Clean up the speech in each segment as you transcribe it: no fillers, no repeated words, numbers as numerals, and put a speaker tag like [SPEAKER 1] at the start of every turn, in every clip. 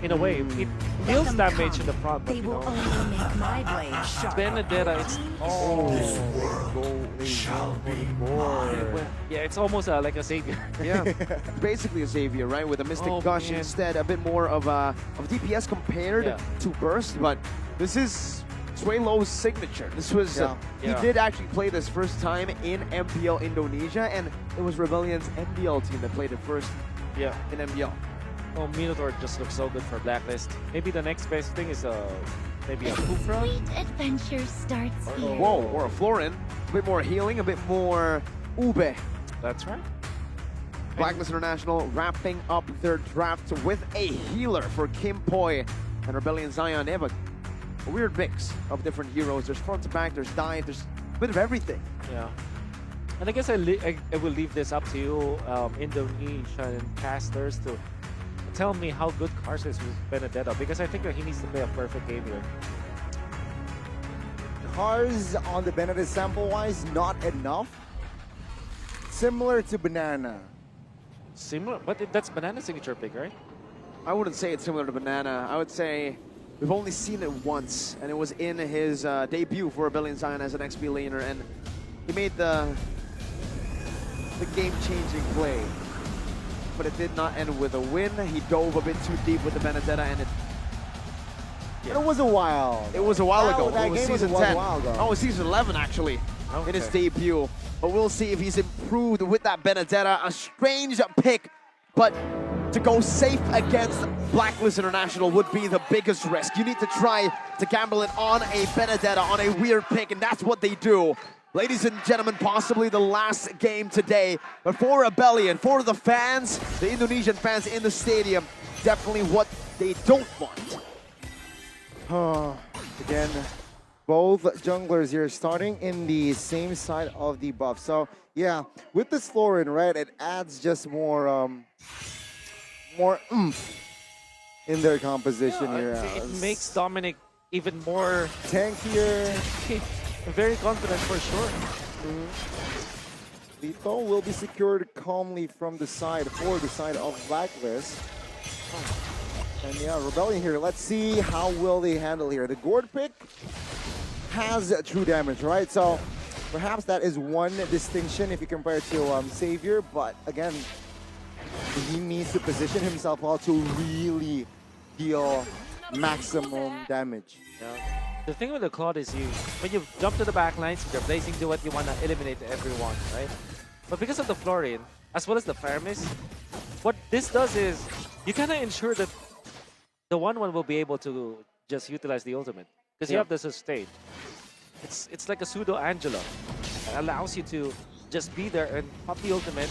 [SPEAKER 1] in a way. It deals damage in the front, but
[SPEAKER 2] They
[SPEAKER 1] you
[SPEAKER 2] will
[SPEAKER 1] know,
[SPEAKER 2] only make my blade sharp.
[SPEAKER 1] Benedetta, it's yeah, it's almost like a savior.
[SPEAKER 3] Yeah, basically a Xavier, right? With a Mystic
[SPEAKER 1] Oh,
[SPEAKER 3] Gush
[SPEAKER 1] man.
[SPEAKER 3] instead, a bit more of DPS compared
[SPEAKER 1] Yeah.
[SPEAKER 3] to Burst, but this is Suelo's signature. This was, he
[SPEAKER 1] Yeah.
[SPEAKER 3] did actually play this first time in MPL Indonesia, and it was Rebellion's MDL team that played it first
[SPEAKER 1] Yeah.
[SPEAKER 3] in MPL.
[SPEAKER 1] Oh, Minotaur just looks so good for Blacklist. Maybe the next best thing is maybe a Kufra.
[SPEAKER 4] Sweet adventure starts here.
[SPEAKER 3] Whoa, or a Florin. A bit more healing, a bit more Ube.
[SPEAKER 1] That's right.
[SPEAKER 3] Blacklist International wrapping up their draft with a healer for Kim Poi and Rebellion Zion. They have a weird mix of different heroes. There's front to back, there's dive, there's a bit of everything.
[SPEAKER 1] Yeah. And I guess I will leave this up to you, Indonesian casters, to tell me how good Kars is with Benedetta, because I think that he needs to play a perfect game here.
[SPEAKER 5] Cars on the Benedict sample-wise, not enough. Similar to Banana.
[SPEAKER 1] Similar, but that's Banana's signature pick, right?
[SPEAKER 3] I wouldn't say it's similar to Banana. I would say we've only seen it once, and it was in his debut for Rebellion Zion as an XP laner, and he made the game-changing play. But it did not end with a win. He dove a bit too deep with the Benedetta, and
[SPEAKER 5] It was a while.
[SPEAKER 3] it was a while ago.
[SPEAKER 5] That
[SPEAKER 3] It was
[SPEAKER 5] game was
[SPEAKER 3] season
[SPEAKER 5] a
[SPEAKER 3] 10.
[SPEAKER 5] while ago.
[SPEAKER 3] Oh, it was season 11 actually in his
[SPEAKER 1] Okay.
[SPEAKER 3] debut. But we'll see if he's improved with that Benedetta. A strange pick, but to go safe against Blacklist International would be the biggest risk. You need to try to gamble it on a Benedetta, on a weird pick, and that's what they do. Ladies and gentlemen, possibly the last game today. But for Rebellion, for the fans, the Indonesian fans in the stadium, definitely what they don't want.
[SPEAKER 5] Again, both junglers here starting in the same side of the buff. So yeah, with this Florin, right, it adds just more oomph in their composition here.
[SPEAKER 1] It makes Dominic even more
[SPEAKER 5] tankier.
[SPEAKER 1] very confident for sure.
[SPEAKER 5] Lethal will be secured calmly from the side, for the side of Blacklist. And yeah, Rebellion here. Let's see how will they handle here. The Gourd pick has true damage, right? So perhaps that is one distinction if you compare to Savior. But again, he needs to position himself well to really deal maximum damage.
[SPEAKER 1] Yeah. The thing with the Claude is when you jump to the back lines, you're blazing to what you want to eliminate everyone, right? But because of the Florin, as well as the Faramis, what this does is you kind of ensure that the 1-1 will be able to just utilize the ultimate. Because you have the sustain. It's like a pseudo Angela. It allows you to just be there and pop the ultimate.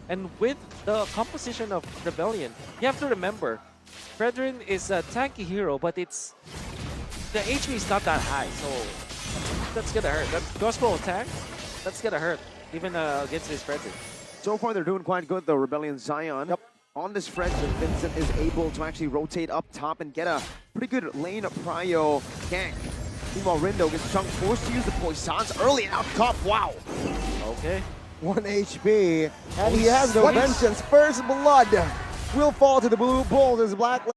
[SPEAKER 1] And with the composition of Rebellion, you have to remember, Fredrin is a tanky hero, but the HP is not that high, so that's gonna hurt. That crossbow attack, that's gonna hurt, even against this Fredrin.
[SPEAKER 3] So far, they're doing quite good, though. Rebellion Zion.
[SPEAKER 5] Yep.
[SPEAKER 3] On this Fredrin, Vincent is able to actually rotate up top and get a pretty good lane prio gank. Meanwhile, Rindo gets Chunk forced to use the Poisons early and up top. Wow.
[SPEAKER 1] Okay.
[SPEAKER 5] 1 HP, and he has no vengeance. First blood will fall to the Blue Bulls as Blacklist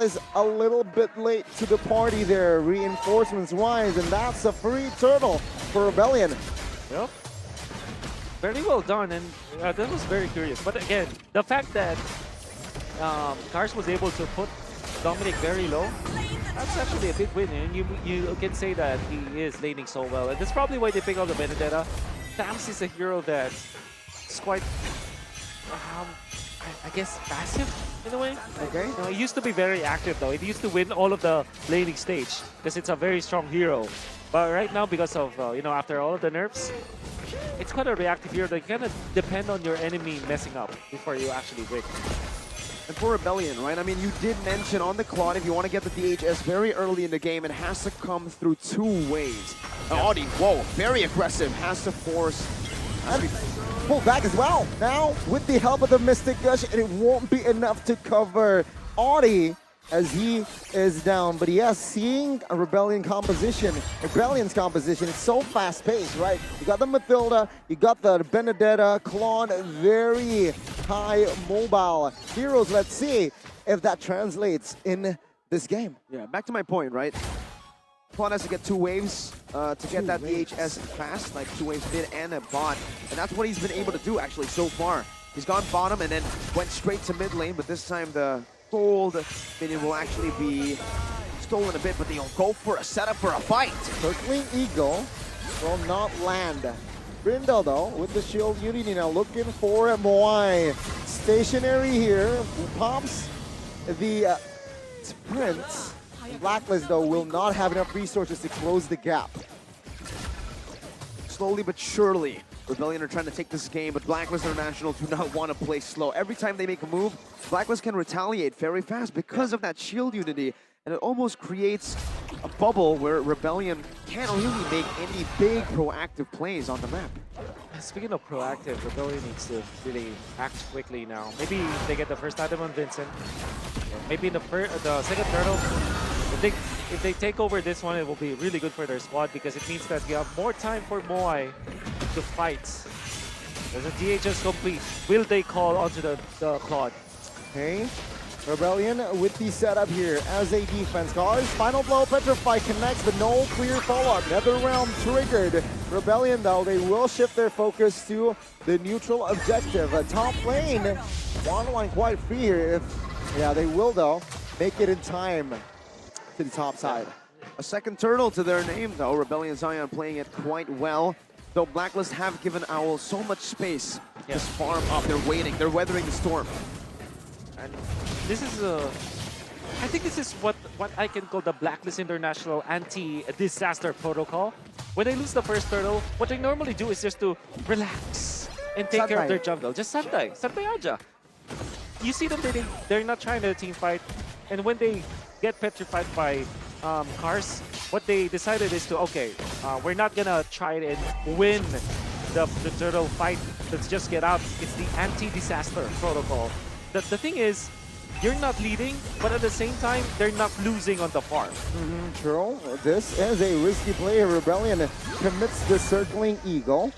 [SPEAKER 5] is a little bit late to the party there, reinforcements-wise, and that's a free turtle for Rebellion.
[SPEAKER 1] Yep. Very well done, and that was very curious. But again, the fact that Kars was able to put Dominic very low, that's actually a big win, and you can say that he is laning so well. And that's probably why they pick up the Benedetta. Tams is a hero that's quite, I guess, passive in a way.
[SPEAKER 5] Okay.
[SPEAKER 1] You know, it used to be very active though. It used to win all of the laning stage because it's a very strong hero. But right now, because of, after all of the nerfs, it's quite a reactive hero that you kind of depend on your enemy messing up before you actually win.
[SPEAKER 3] And for Rebellion, right? I mean, you did mention on the Claude, if you want to get the DHS very early in the game, it has to come through 2 ways. Audi, whoa, very aggressive, has to force.
[SPEAKER 5] Pull back as well. Now, with the help of the Mystic Gush, it won't be enough to cover Audi. as he is down. But yes, seeing a Rebellion's composition, it's so fast-paced, right? You got the Mathilda, you got the Benedetta, Claude, very high mobile heroes. Let's see if that translates in this game.
[SPEAKER 3] Yeah, back to my point, right? Claude has to get 2 waves to get that VHS fast, like 2 waves mid and a bot. And that's what he's been able to do actually so far. He's gone bottom and then went straight to mid lane, but this time the gold minion will actually be stolen a bit, but they'll go for a setup for a fight.
[SPEAKER 5] Circling Eagle will not land. Brindle though, with the shield unity now looking for Moai. Stationary here, who pops the sprint. Blacklist though will not have enough resources to close the gap.
[SPEAKER 3] Slowly but surely, Rebellion are trying to take this game, but Blacklist International do not want to play slow. Every time they make a move, Blacklist can retaliate very fast because of that shield unity, and it almost creates a bubble where Rebellion can't really make any big proactive plays on the map.
[SPEAKER 1] Speaking of proactive, Rebellion needs to really act quickly now. Maybe they get the first item on Vincent. Maybe in the second turtle, if they take over this one, it will be really good for their squad because it means that you have more time for Moai to fight. There's a DHS complete. Will they call onto the Claude?
[SPEAKER 5] Okay, Rebellion with the setup here as a defense. Cars, final blow, Petrify connects, but no clear follow-up. Nether Realm triggered. Rebellion though, they will shift their focus to the neutral objective. Top lane, one quite free here. Yeah, they will though make it in time to the top side.
[SPEAKER 3] A second turtle to their name though. Rebellion Zion playing it quite well. Though Blacklist have given Owl so much space to farm up. They're waiting, they're weathering the storm.
[SPEAKER 1] And this is I think this is what I can call the Blacklist International anti-disaster protocol. When they lose the first turtle, what they normally do is just to relax and take care of their jungle. Just Santay Aja. You see them, they're not trying to team fight. And when they get petrified by Cars, what they decided is to, okay, we're not gonna try and win the turtle fight. Let's just get out. It's the anti-disaster protocol. The thing is, you're not leading, but at the same time, they're not losing on the farm.
[SPEAKER 5] True. This is a risky play. Rebellion commits the circling Eagle.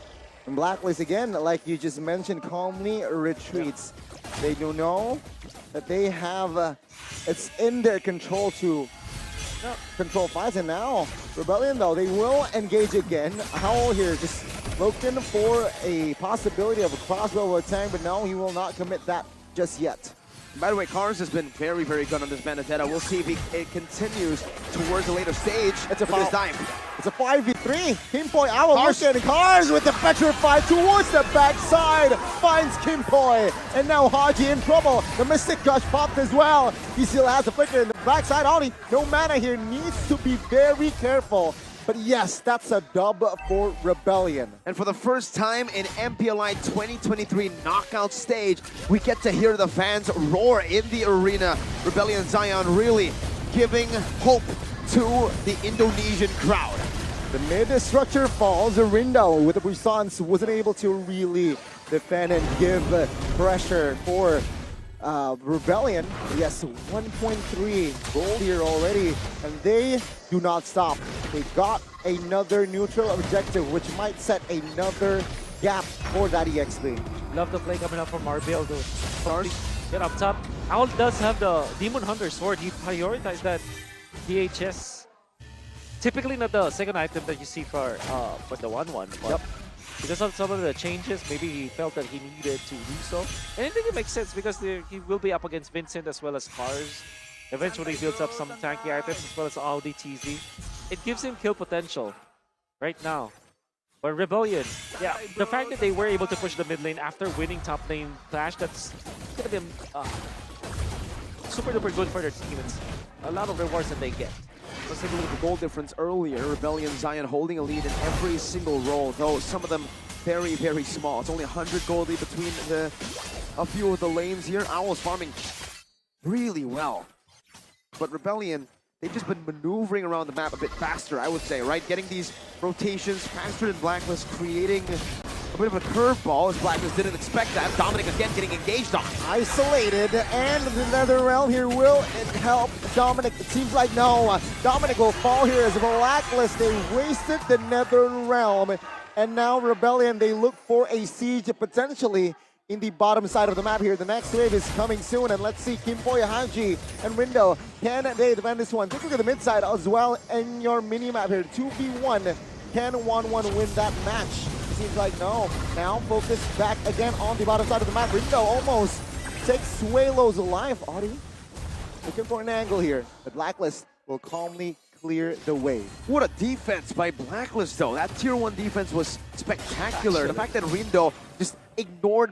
[SPEAKER 5] And Blacklist, again, like you just mentioned, calmly retreats. They do know that they have, it's in their control to control fights. And now, Rebellion, though, they will engage again. Howl here just looking for a possibility of a crossbow attack, but no, he will not commit that just yet.
[SPEAKER 3] By the way, Cars has been very, very good on this Benedetta. We'll see if it continues towards the later stage.
[SPEAKER 5] It's a
[SPEAKER 3] this time.
[SPEAKER 5] It's a 5v3. Kimpoi, Owl looking. Cars with the Petrify towards the backside. Finds Kimpoi. And now Haji in trouble. The Mystic Gush popped as well. He still has the flicker in the backside. Only no mana here. Needs to be very careful. But yes, that's a dub for Rebellion.
[SPEAKER 3] And for the first time in MPLI 2023 knockout stage, we get to hear the fans roar in the arena. Rebellion Zion really giving hope to the Indonesian crowd.
[SPEAKER 5] The mid structure falls. Rindo with the Brisance wasn't able to really defend and give pressure for Rebellion. Yes, 1.3 gold here already, and they do not stop. They got another neutral objective, which might set another gap for that EXP.
[SPEAKER 1] Love the play coming up from Marbil to get up top. Owl does have the Demon Hunter sword. He prioritized that DHS. Typically not the second item that you see for the 1-1. But because of some of the changes, maybe he felt that he needed to do so. And I think it makes sense because he will be up against Vincent as well as Cars. Eventually builds up some tanky items as well as Audi TZ. It gives him kill potential right now. But Rebellion, yeah, the fact that they were able to push the mid lane after winning top lane clash, that's gonna be super duper good for their team. It's a lot of rewards that they get.
[SPEAKER 3] Let's take a look at the goal difference earlier. Rebellion Zion holding a lead in every single role, though some of them very, very small. It's only 100 gold lead between a few of the lanes here. Owl's farming really well. But Rebellion, they've just been maneuvering around the map a bit faster, I would say, right? Getting these rotations faster than Blacklist, creating a bit of a curveball, as Blacklist didn't expect that. Dominic again getting engaged on.
[SPEAKER 5] Isolated, and the Nether Realm here will help Dominic. It seems like no, Dominic will fall here as Blacklist. They wasted the Nether Realm, and now Rebellion, they look for a siege potentially in the bottom side of the map here. The next wave is coming soon, and let's see Kimboy, Haji, and Rindo. Can they defend this one? Take a look at the mid side as well in your mini map here. 2v1. Can 1-1 win that match? It seems like no. Now focus back again on the bottom side of the map. Rindo almost takes Suelo's life. Audie looking for an angle here. The Blacklist will calmly clear the way.
[SPEAKER 3] What a defense by Blacklist, though. That tier 1 defense was spectacular. The fact that Rindo just ignored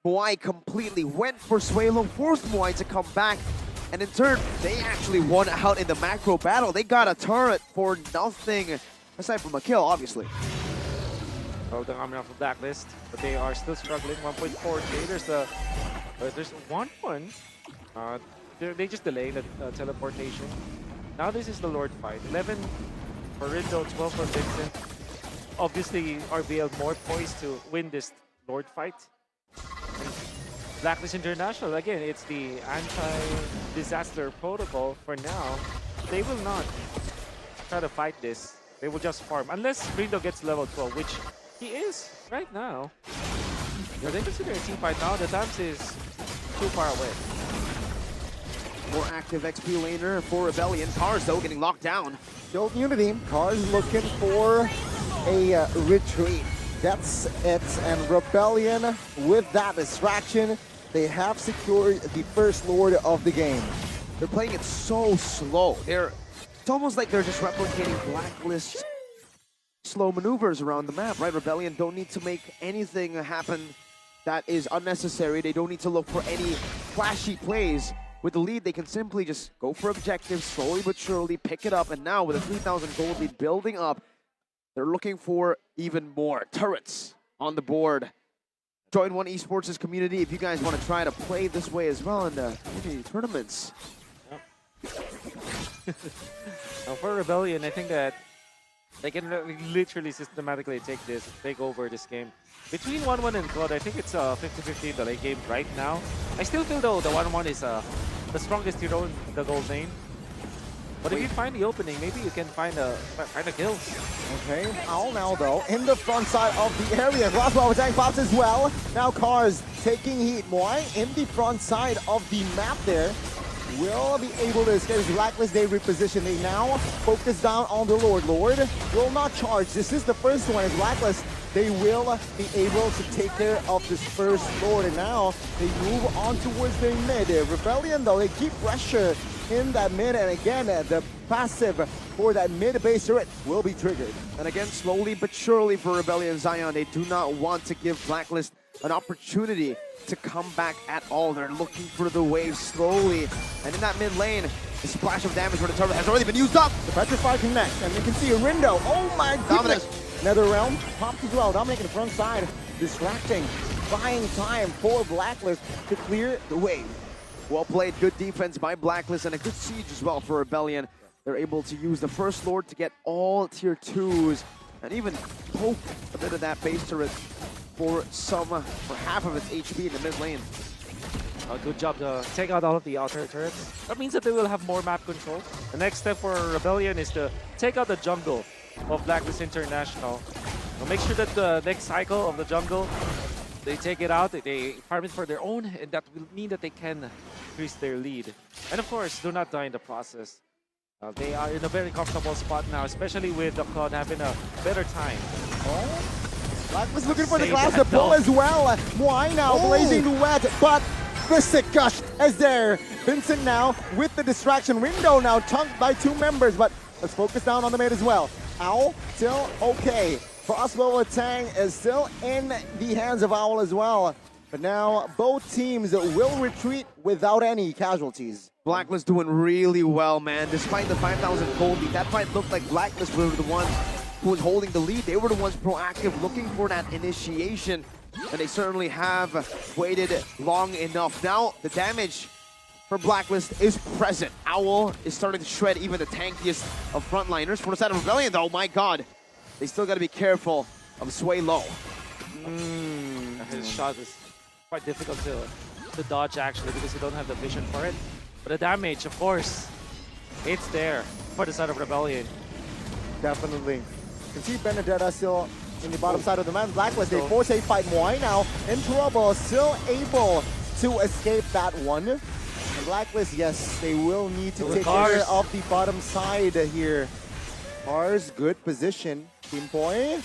[SPEAKER 3] Moai completely, went for Suelo, forced Moai to come back, and in turn, they actually won out in the macro battle. They got a turret for nothing, aside from a kill, obviously.
[SPEAKER 1] Oh, the armor of Blacklist, but they are still struggling. 1.4K. There's 1-1. They just delay the teleportation. Now this is the Lord fight. 11 for Rindo, 12 for Vincent. Obviously, RBL more poised to win this Lord fight. And Blacklist International, again, it's the anti-disaster protocol for now. They will not try to fight this. They will just farm. Unless Rindo gets level 12, which he is right now. But they consider a team fight now. The dance is too far away.
[SPEAKER 3] More active XP laner for Rebellion. Cars, though, getting locked down.
[SPEAKER 5] Shield Unity, Cars looking for a retreat. That's it, and Rebellion, with that distraction, they have secured the first Lord of the game.
[SPEAKER 3] They're playing it so slow. It's almost like they're just replicating Blacklist slow maneuvers around the map, right? Rebellion don't need to make anything happen that is unnecessary. They don't need to look for any flashy plays. With the lead, they can simply just go for objectives, slowly but surely pick it up, and now with a 3,000 gold lead building up, they're looking for even more turrets on the board. Join One Esports' community if you guys want to try to play this way as well in the community tournaments.
[SPEAKER 1] Now for Rebellion, I think that they can literally systematically take over this game. Between 1-1 and Claude, I think it's 50-50 in the late game right now. I still feel though the 1-1 is the strongest hero in the gold lane. But if you find the opening, maybe you can find a kills.
[SPEAKER 5] Okay, Owl now though, in the front side of the area. Glassball attack pops as well. Now Cars taking heat. Moai in the front side of the map there. Will be able to escape Blacklist. They reposition. They now focus down on the Lord. Lord will not charge. This is the first one as Blacklist. They will be able to take care of this first Lord. And now they move on towards their mid. Rebellion though, they keep pressure in that mid. And again, the passive for that mid base turret will be triggered.
[SPEAKER 3] And again, slowly but surely for Rebellion Zion, they do not want to give Blacklist an opportunity to come back at all. They're looking for the wave slowly. And in that mid lane, the splash of damage for the turret has already been used up.
[SPEAKER 5] The Petrify connects, and you can see a Rindo. Oh my goodness! Nether Realm pops as well. Dominic in the front side, distracting, buying time for Blacklist to clear the wave.
[SPEAKER 3] Well played, good defense by Blacklist, and a good siege as well for Rebellion. They're able to use the first Lord to get all tier 2s, and even poke a bit of that base turret for half of its HP in the mid lane.
[SPEAKER 1] A good job to take out all of the outer turrets. That means that they will have more map control. The next step for Rebellion is to take out the jungle of Blacklist International. Now make sure that the next cycle of the jungle, they take it out, they farm it for their own, and that will mean that they can increase their lead. And of course, do not die in the process. They are in a very comfortable spot now, especially with the Cloud having a better time.
[SPEAKER 5] Oh, Blacklist looking for the glass to pull as well. Moai now blazing the wet, but the sick gush is there. Vincent now with the distraction. Window now chunked by 2 members, but let's focus down on the mid as well. Owl still okay. Crossbow attack is still in the hands of Owl as well. But now both teams will retreat without any casualties.
[SPEAKER 3] Blacklist doing really well, man. Despite the 5,000 gold lead, that fight looked like Blacklist were the ones who was holding the lead. They were the ones proactive, looking for that initiation. And they certainly have waited long enough. Now, the damage for Blacklist is present. Owl is starting to shred even the tankiest of frontliners. For the side of Rebellion, though, my God, they still got to be careful of Sway Low.
[SPEAKER 1] His shot is quite difficult to dodge actually because you don't have the vision for it. But the damage, of course, it's there for the side of Rebellion.
[SPEAKER 5] Definitely. You can see Benedetta still in the bottom side of the map. Blacklist, they force a fight. Moai now in trouble, still able to escape that one. And Blacklist, yes, they will need to take care of the bottom side here. Cars, good position. Team Boy,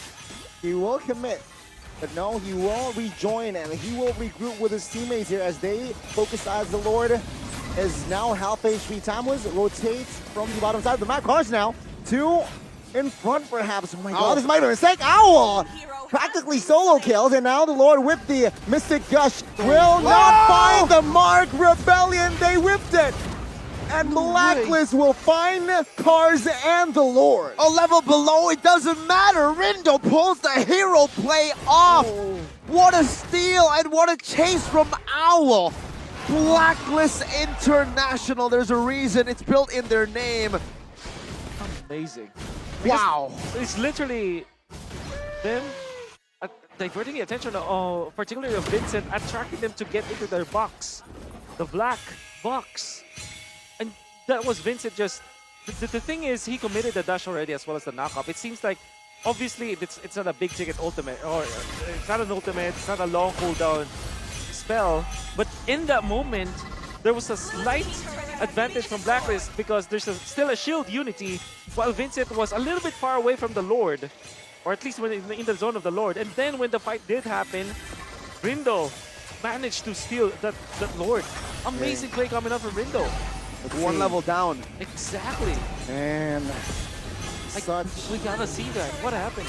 [SPEAKER 5] he will commit. But no, he will rejoin and he will regroup with his teammates here as they focus as the Lord is now half HP. Timeless rotates from the bottom side of the map. Cars now, 2 in front perhaps. Oh my god, this might be a mistake. Owl! Practically solo kills, and now the Lord with the Mystic Gush will not find the mark. Rebellion, they whipped it. And Blacklist will find Cars and the Lord.
[SPEAKER 3] A level below, it doesn't matter. Rindo pulls the hero play off. What a steal and what a chase from Owl. Blacklist International, there's a reason it's built in their name.
[SPEAKER 1] Amazing.
[SPEAKER 3] Wow.
[SPEAKER 1] It's literally them diverting the attention particularly of Vincent, attracting them to get into their box. The black box. And that was Vincent just... The thing is, he committed the dash already as well as the knockup. It seems like, obviously, it's not a big ticket ultimate, or it's not an ultimate, it's not a long cooldown spell. But in that moment, there was a slight advantage from Blacklist because there's still a shield unity, while Vincent was a little bit far away from the Lord, or at least when in the zone of the Lord. And then when the fight did happen, Rindo managed to steal that Lord. Amazing play coming up from Rindo.
[SPEAKER 3] One level down.
[SPEAKER 1] Exactly.
[SPEAKER 5] And
[SPEAKER 1] we gotta see that. What happened?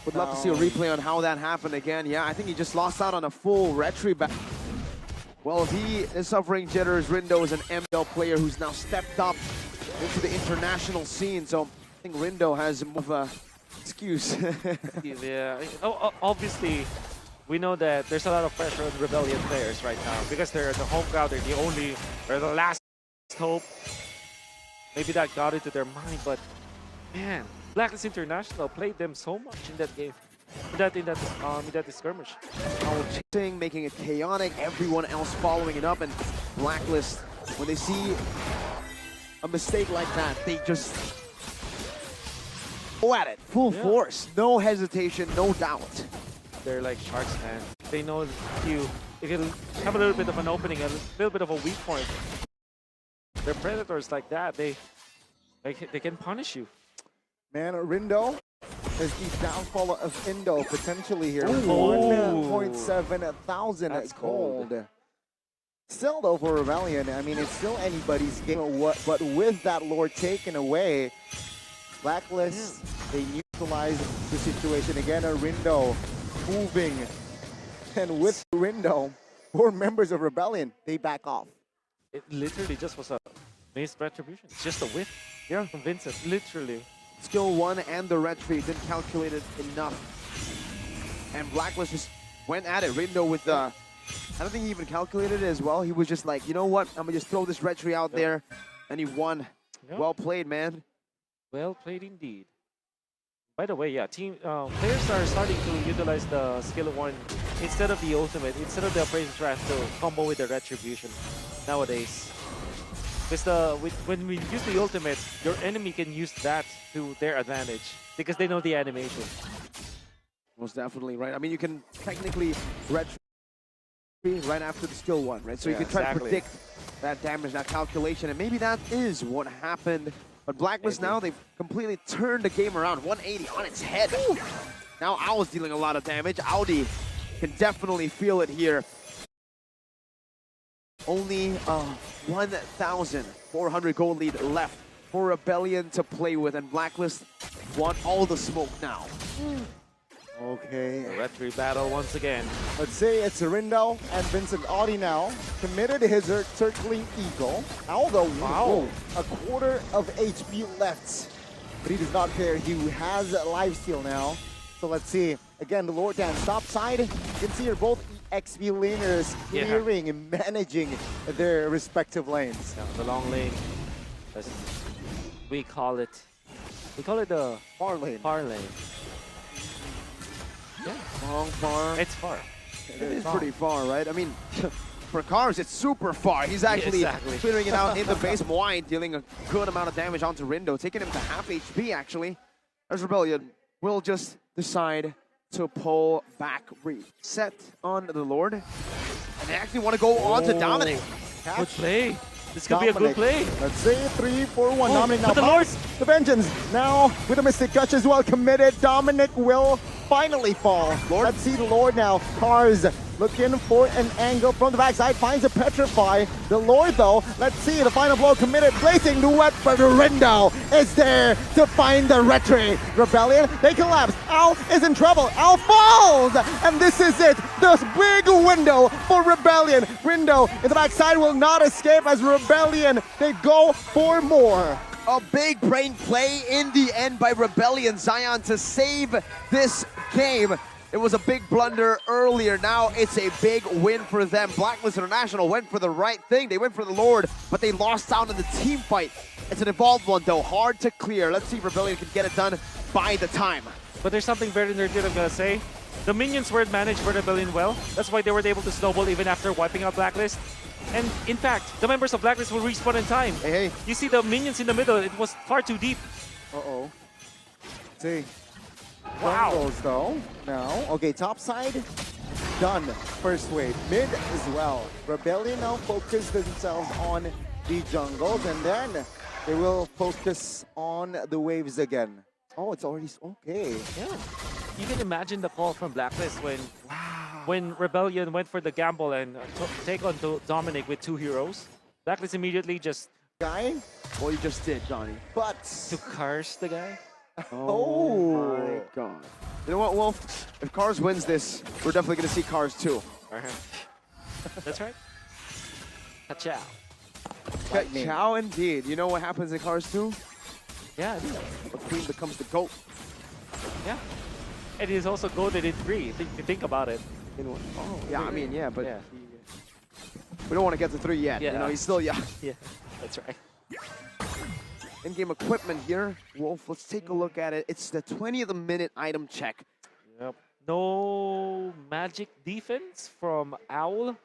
[SPEAKER 3] Would love to see a replay on how that happened again. Yeah, I think he just lost out on a full retry back. Well, if he is suffering jitters, Rindo is an ML player who's now stepped up into the international scene. So I think Rindo has more of a excuse.
[SPEAKER 1] Yeah. Obviously, we know that there's a lot of pressure on Rebellion players right now because they're the home crowd. They're the last hope. Maybe that got into their mind, but man, Blacklist International played them so much in that game, in that skirmish.
[SPEAKER 3] Chasing, making it chaotic, everyone else following it up, and Blacklist, when they see a mistake like that, they just go at it, full force, no hesitation, no doubt.
[SPEAKER 1] They're like sharks, man. They know if you have a little bit of an opening, a little bit of a weak point, they're predators like that. They can punish you.
[SPEAKER 5] man, Rindo is the downfall of Indo potentially here.
[SPEAKER 1] Oh.
[SPEAKER 5] 1.7 thousand
[SPEAKER 1] That's
[SPEAKER 5] gold.
[SPEAKER 1] cold.
[SPEAKER 5] Still though for Rebellion, I mean it's still anybody's game. But with that Lord taken away, Blacklist, they neutralize the situation again. Rindo moving, and with Rindo, 4 members of Rebellion, they back off.
[SPEAKER 1] It literally just was a missed retribution. It's just a whiff from Vincent, literally.
[SPEAKER 3] Skill 1 and the retry didn't calculate it enough. And Blacklist just went at it. Rindo with the... I don't think he even calculated it as well. He was just like, you know what? I'm going to just throw this retry out there. And he won. Well played, man.
[SPEAKER 1] Well played indeed. By the way, players are starting to utilize the skill 1 instead of the ultimate, instead of the Appraiser's Wrath to combo with the retribution nowadays. Because when we use the ultimate, your enemy can use that to their advantage because they know the animation.
[SPEAKER 3] Most definitely, right? I mean, you can technically retry right after the skill 1, right? So you can try to predict that damage, that calculation, and maybe that is what happened. But Blacklist now, they've completely turned the game around. 180 on its head. Ooh. Now Owl's dealing a lot of damage. Audi can definitely feel it here. Only 1,400 gold lead left for Rebellion to play with, and Blacklist want all the smoke now.
[SPEAKER 5] Okay.
[SPEAKER 1] The retry battle once again.
[SPEAKER 5] Let's say it's Rindo and Vincent Audi now. Committed his circling eagle. Aldo, a quarter of HP left. But he does not care. He has lifesteal now. So let's see. Again, the Lord Dan top side. You can see here both XP laners clearing and managing their respective lanes.
[SPEAKER 1] Yeah, the long lane, as we call it the
[SPEAKER 5] Far lane.
[SPEAKER 1] far lane. Yeah.
[SPEAKER 3] Long far.
[SPEAKER 1] It's far.
[SPEAKER 3] It is pretty far, right? I mean, for Cars, it's super far. He's actually
[SPEAKER 1] Exactly.
[SPEAKER 3] clearing it out in the base. Moai dealing a good amount of damage onto Rindo, taking him to half HP, actually. As Rebellion will just decide to pull back, reset on the Lord. And they actually want to go on to Dominic.
[SPEAKER 1] Good play. This could be a good play.
[SPEAKER 5] Let's say 3-4-1. Dominic now
[SPEAKER 1] but the Lord-
[SPEAKER 5] pops the vengeance. Now with the Mystic Touch as well committed. Dominic will finally fall. Let's see the Lord now. Cars looking for an angle from the backside. Finds a Petrify. The Lord though, let's see the final blow committed. Blazing duet for the Rindo is there to find the retry. Rebellion, they collapse. Al is in trouble. Al falls! And this is it. This big window for Rebellion. Rindo in the backside will not escape as Rebellion, they go for more.
[SPEAKER 3] A big brain play in the end by Rebellion Zion to save this game. It was a big blunder earlier. Now it's a big win for them. Blacklist International went for the right thing. They went for the Lord, but they lost out in the team fight. It's an evolved one though, hard to clear. Let's see if Rebellion can get it done by the time.
[SPEAKER 1] But there's something very nerdy I'm gonna say. The minions weren't managed for Rebellion well. That's why they were able to snowball even after wiping out Blacklist. And in fact, the members of Blacklist will respawn in time.
[SPEAKER 3] Hey.
[SPEAKER 1] You see the minions in the middle, it was far too deep.
[SPEAKER 5] Uh-oh. See.
[SPEAKER 1] Wow.
[SPEAKER 5] Jungles though. Now, okay, top side done. First wave. Mid as well. Rebellion now focus themselves on the jungles and then they will focus on the waves again. Oh, it's already okay.
[SPEAKER 1] Yeah. You can imagine the call from Blacklist when Rebellion went for the gamble and take on Dominic with 2 heroes. Blacklist immediately just
[SPEAKER 5] Guy,
[SPEAKER 3] Well, you just did, Johnny.
[SPEAKER 5] but
[SPEAKER 1] to curse the guy.
[SPEAKER 5] oh
[SPEAKER 3] My God. You know what, Wolf? If Cars wins this, we're definitely going to see Cars 2.
[SPEAKER 1] That's right. Ka-chow.
[SPEAKER 5] Lightning.
[SPEAKER 3] Chow indeed. You know what happens in Cars 2?
[SPEAKER 1] Yeah, I do.
[SPEAKER 3] The queen becomes the goat.
[SPEAKER 1] Yeah. And he's also goated in 3, if you think about it.
[SPEAKER 3] In what? Oh, yeah, I mean, yeah, but
[SPEAKER 1] Yeah.
[SPEAKER 3] we don't want to get to 3 yet.
[SPEAKER 1] Yeah.
[SPEAKER 3] You know, he's still young.
[SPEAKER 1] Yeah, that's right.
[SPEAKER 3] In-game equipment here. Wolf, let's take a look at it. It's the 20th minute item check.
[SPEAKER 1] Yep. No magic defense from Owl,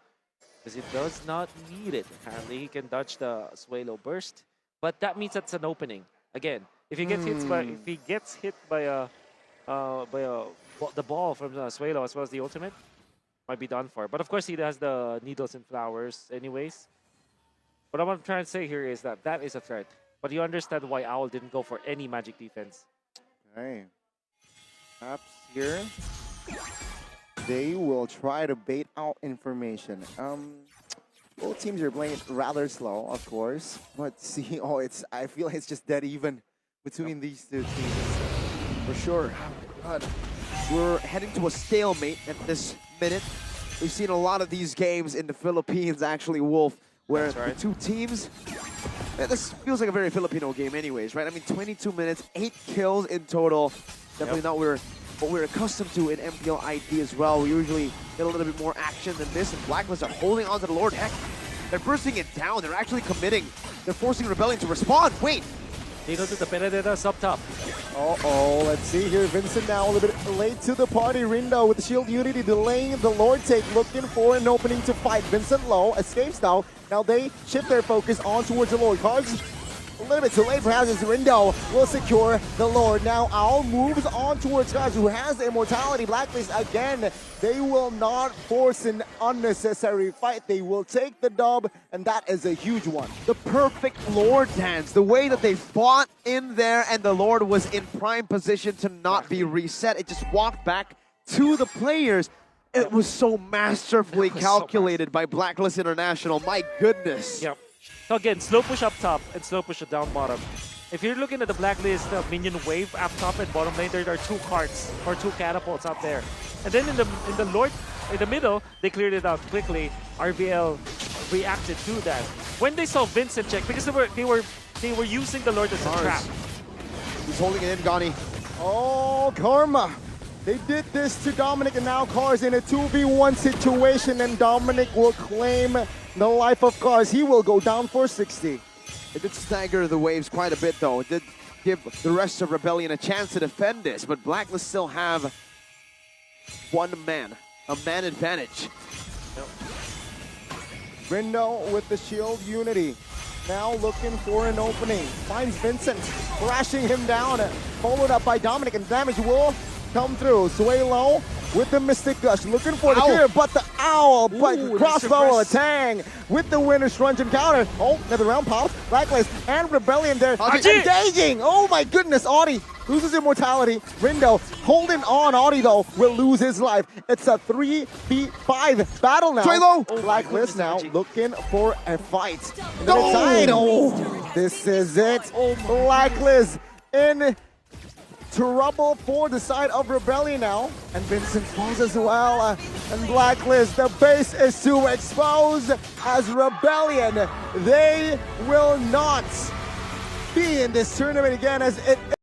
[SPEAKER 1] because it does not need it. Apparently, he can dodge the Swalo burst, but that means that's an opening. Again, if he gets hit by the ball from the Swalo as well as the ultimate, might be done for. But of course, he has the needles and flowers anyways. What I'm trying to say here is that that is a threat. But you understand why Owl didn't go for any magic defense.
[SPEAKER 5] Okay. Perhaps here, they will try to bait out information. Both teams are playing it rather slow, of course. But see, I feel it's just dead even between these two teams.
[SPEAKER 3] For sure. God. We're heading to a stalemate at this minute. We've seen a lot of these games in the Philippines, actually, Wolf, where
[SPEAKER 1] That's right.
[SPEAKER 3] the two teams... Man, this feels like a very Filipino game anyways, right? I mean, 22 minutes, 8 kills in total. Definitely not what we're accustomed to in MPL ID as well. We usually get a little bit more action than this, and Blacklist are holding on to the Lord. Heck, they're bursting it down. They're actually committing. They're forcing Rebellion to respond. Wait.
[SPEAKER 1] Dito to the Benedetta sub top.
[SPEAKER 5] Uh-oh, let's see here. Vincent now a little bit late to the party. Rindo with the Shield Unity delaying the Lord take, looking for an opening to fight. Vincent low, escapes now. Now they shift their focus on towards the Lord. Cards a little bit too late perhaps as Rindo will secure the Lord. Now Owl moves on towards Cards, who has the immortality. Blacklist again. They will not force an unnecessary fight. They will take the dub, and that is a huge one.
[SPEAKER 3] The perfect Lord dance. The way that they fought in there, and the Lord was in prime position to not be reset. It just walked back to the players. It was so masterfully calculated by Blacklist International. My goodness.
[SPEAKER 1] Yep. So again, slow push up top and slow push down bottom. If you're looking at the Blacklist minion wave up top and bottom lane, there are 2 carts or 2 catapults out there. And then in the middle, they cleared it out quickly. RVL reacted to that. When they saw Vincent check, because they were using the Lord as a trap.
[SPEAKER 3] He's holding it in, Gani.
[SPEAKER 5] Oh, Karma. They did this to Dominic, and now Cars in a 2v1 situation, and Dominic will claim the life of Cars. He will go down for 60.
[SPEAKER 3] It did stagger the waves quite a bit, though. It did give the rest of Rebellion a chance to defend this, but Blacklist still have one man, a man advantage.
[SPEAKER 5] Rindo with the shield unity. Now looking for an opening. Finds Vincent, crashing him down. Followed up by Dominic, and damage will come through. Sway low with the Mystic Gush. Looking for the clear, but the owl. But
[SPEAKER 1] Ooh,
[SPEAKER 5] crossbow
[SPEAKER 1] nice
[SPEAKER 5] Tang with the winner's truncheon counter. Oh, another round pop. Blacklist and Rebellion there.
[SPEAKER 3] Audi.
[SPEAKER 5] Engaging. Oh my goodness, Audi loses immortality. Rindo holding on. Audi though will lose his life. It's a 3v5 battle now.
[SPEAKER 3] Sway low.
[SPEAKER 1] Oh,
[SPEAKER 5] Blacklist now
[SPEAKER 1] Audi.
[SPEAKER 5] looking for a fight.
[SPEAKER 3] No.
[SPEAKER 5] Oh, this is it.
[SPEAKER 1] Oh my
[SPEAKER 5] Blacklist in trouble for the side of Rebellion now. And Vincent falls as well. And Blacklist, the base is too exposed as Rebellion. They will not be in this tournament again as it